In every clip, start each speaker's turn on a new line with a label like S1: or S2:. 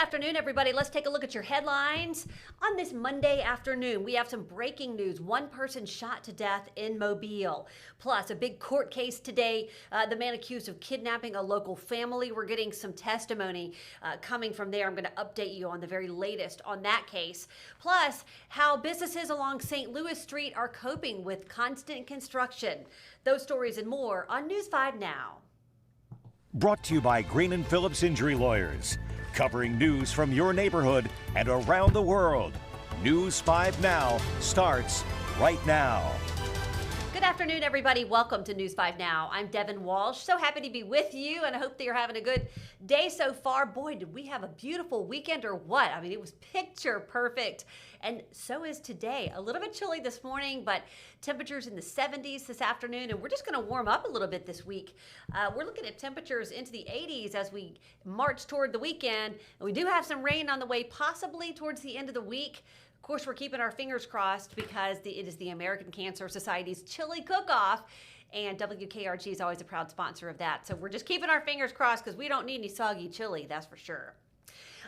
S1: afternoon, everybody. Let's take a look at your headlines. On this Monday afternoon, we have some breaking news. One person shot to death in Mobile. Plus, a big court case today. The man accused of kidnapping a local family. We're getting some testimony coming from there. I'm going to update you on the very latest on that case. Plus, how businesses along St. Louis Street are coping with constant construction. Those stories and more on News 5 Now.
S2: Brought to you by Green and Phillips Injury Lawyers, covering news from your neighborhood and around the world. News 5 Now starts right now.
S1: Good afternoon, everybody. Welcome to News 5 Now. I'm Devin Walsh. So happy to be with you, and I hope that you're having a good day so far. Boy, did we have a beautiful weekend or what? I mean, it was picture perfect, and so is today. A little bit chilly this morning, but temperatures in the 70s this afternoon, and we're just going to warm up a little bit this week. We're looking at temperatures into the 80s as we march toward the weekend, and we do have some rain on the way, possibly towards the end of the week. Of course, we're keeping our fingers crossed because it is the American Cancer Society's Chili Cook-Off, and WKRG is always a proud sponsor of that. So we're just keeping our fingers crossed because we don't need any soggy chili, that's for sure.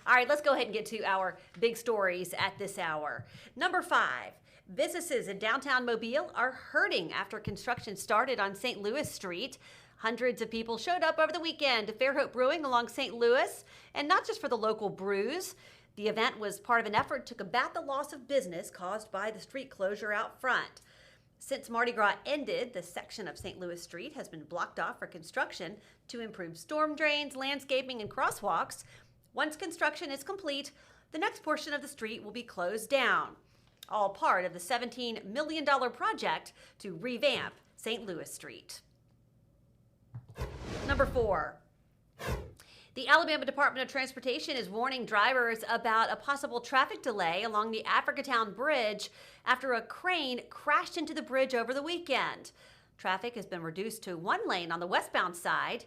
S1: All right, let's go ahead and get to our big stories at this hour. Number 5, businesses in downtown Mobile are hurting after construction started on St. Louis Street. Hundreds of people showed up over the weekend to Fairhope Brewing along St. Louis, and not just for the local brews. The event was part of an effort to combat the loss of business caused by the street closure out front. Since Mardi Gras ended, the section of St. Louis Street has been blocked off for construction to improve storm drains, landscaping, and crosswalks. Once construction is complete, the next portion of the street will be closed down. All part of the $17 million project to revamp St. Louis Street. Number 4. The Alabama Department of Transportation is warning drivers about a possible traffic delay along the Africatown Bridge after a crane crashed into the bridge over the weekend. Traffic has been reduced to one lane on the westbound side.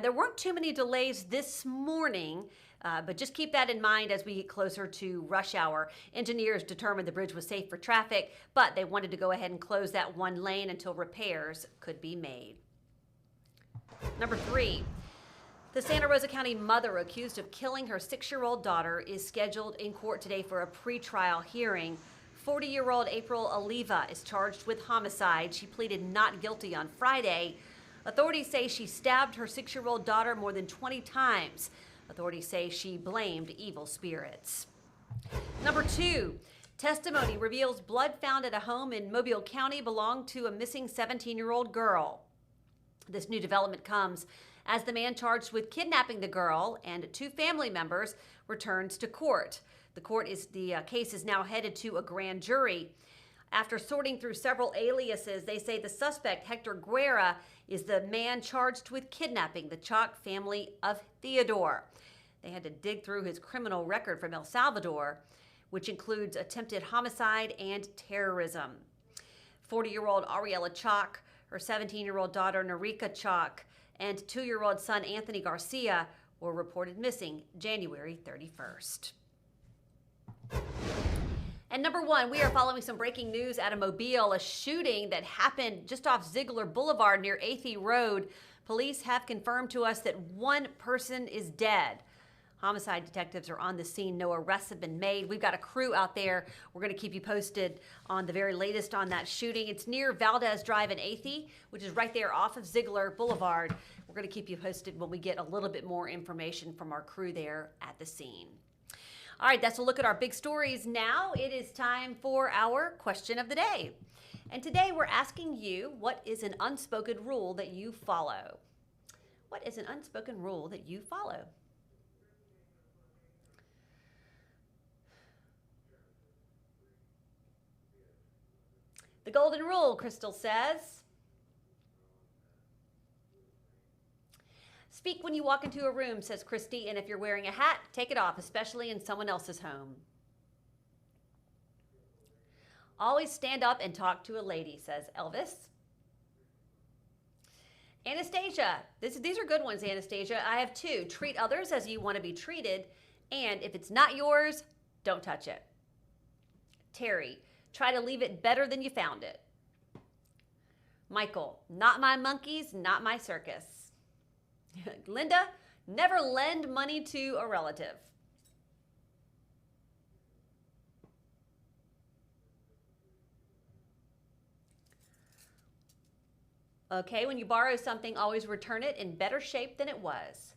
S1: There weren't too many delays this morning, but just keep that in mind as we get closer to rush hour. Engineers determined the bridge was safe for traffic, but they wanted to go ahead and close that one lane until repairs could be made. Number 3, the Santa Rosa County mother accused of killing her 6-year-old daughter is scheduled in court today for a pretrial hearing. 40-year-old April Oliva is charged with homicide. She pleaded not guilty on Friday. Authorities say she stabbed her 6-year-old daughter more than 20 times. Authorities say she blamed evil spirits. Number 2, testimony reveals blood found at a home in Mobile County belonged to a missing 17-year-old girl. This new development comes as the man charged with kidnapping the girl and 2 family members returns to court. The case is now headed to a grand jury. After sorting through several aliases, they say the suspect, Hector Guerra, is the man charged with kidnapping the Chalk family of Theodore. They had to dig through his criminal record from El Salvador, which includes attempted homicide and terrorism. 40-year-old Ariella Chalk, her 17-year-old daughter Narika Chalk, and 2-year-old son Anthony Garcia were reported missing January 31st. And number 1, we are following some breaking news out of Mobile, a shooting that happened just off Ziegler Boulevard near Athey Road. Police have confirmed to us that 1 person is dead. Homicide detectives are on the scene. No arrests have been made. We've got a crew out there. We're going to keep you posted on the very latest on that shooting. It's near Valdez Drive in Athey, which is right there off of Ziegler Boulevard. We're going to keep you posted when we get a little bit more information from our crew there at the scene. All right, that's a look at our big stories. Now it is time for our question of the day. And today we're asking you, what is an unspoken rule that you follow? What is an unspoken rule that you follow? The golden rule, Crystal says. Speak when you walk into a room, says Christy, and if you're wearing a hat, take it off, especially in someone else's home. Always stand up and talk to a lady, says Elvis. Anastasia, these are good ones, Anastasia. I have 2. Treat others as you want to be treated, and if it's not yours, don't touch it. Terry, try to leave it better than you found it. Michael, not my monkeys, not my circus. Linda, Never lend money to a relative. Okay, when you borrow something, always return it in better shape than it was.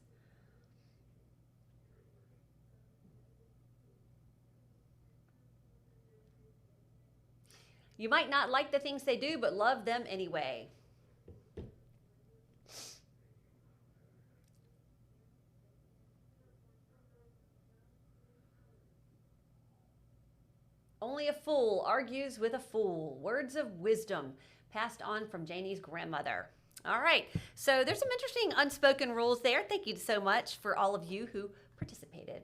S1: You might not like the things they do, but love them anyway. Only a fool argues with a fool. Words of wisdom passed on from Janie's grandmother. All right, so there's some interesting unspoken rules there. Thank you so much for all of you who participated.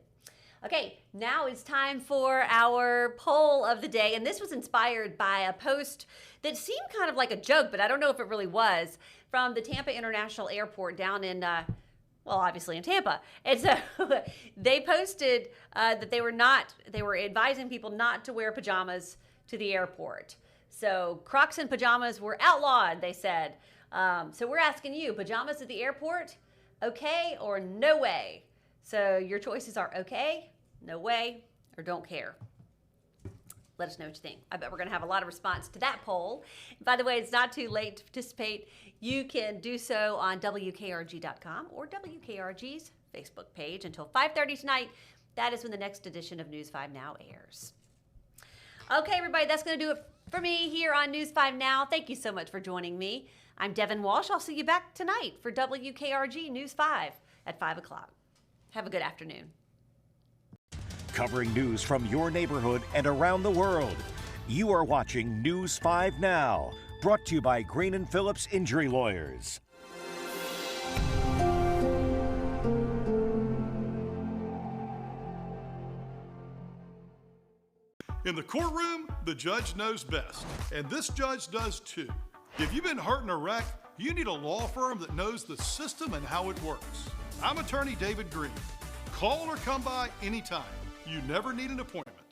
S1: Okay, now it's time for our poll of the day, and this was inspired by a post that seemed kind of like a joke, but I don't know if it really was, from the Tampa International Airport down in, well, obviously in Tampa. And so they posted that they were advising people not to wear pajamas to the airport. So Crocs and pajamas were outlawed, they said. So we're asking you, pajamas at the airport, okay or no way? So your choices are okay, no way, or don't care. Let us know what you think. I bet we're going to have a lot of response to that poll. By the way, it's not too late to participate. You can do so on WKRG.com or WKRG's Facebook page until 5:30 tonight. That is when the next edition of News 5 Now airs. Okay, everybody, that's going to do it for me here on News 5 Now. Thank you so much for joining me. I'm Devin Walsh. I'll see you back tonight for WKRG News 5 at 5 o'clock. Have a good afternoon.
S2: Covering news from your neighborhood and around the world. You are watching News 5 Now, brought to you by Green & Phillips Injury Lawyers.
S3: In the courtroom, the judge knows best, and this judge does too. If you've been hurt in a wreck, you need a law firm that knows the system and how it works. I'm attorney David Green. Call or come by anytime. You never need an appointment.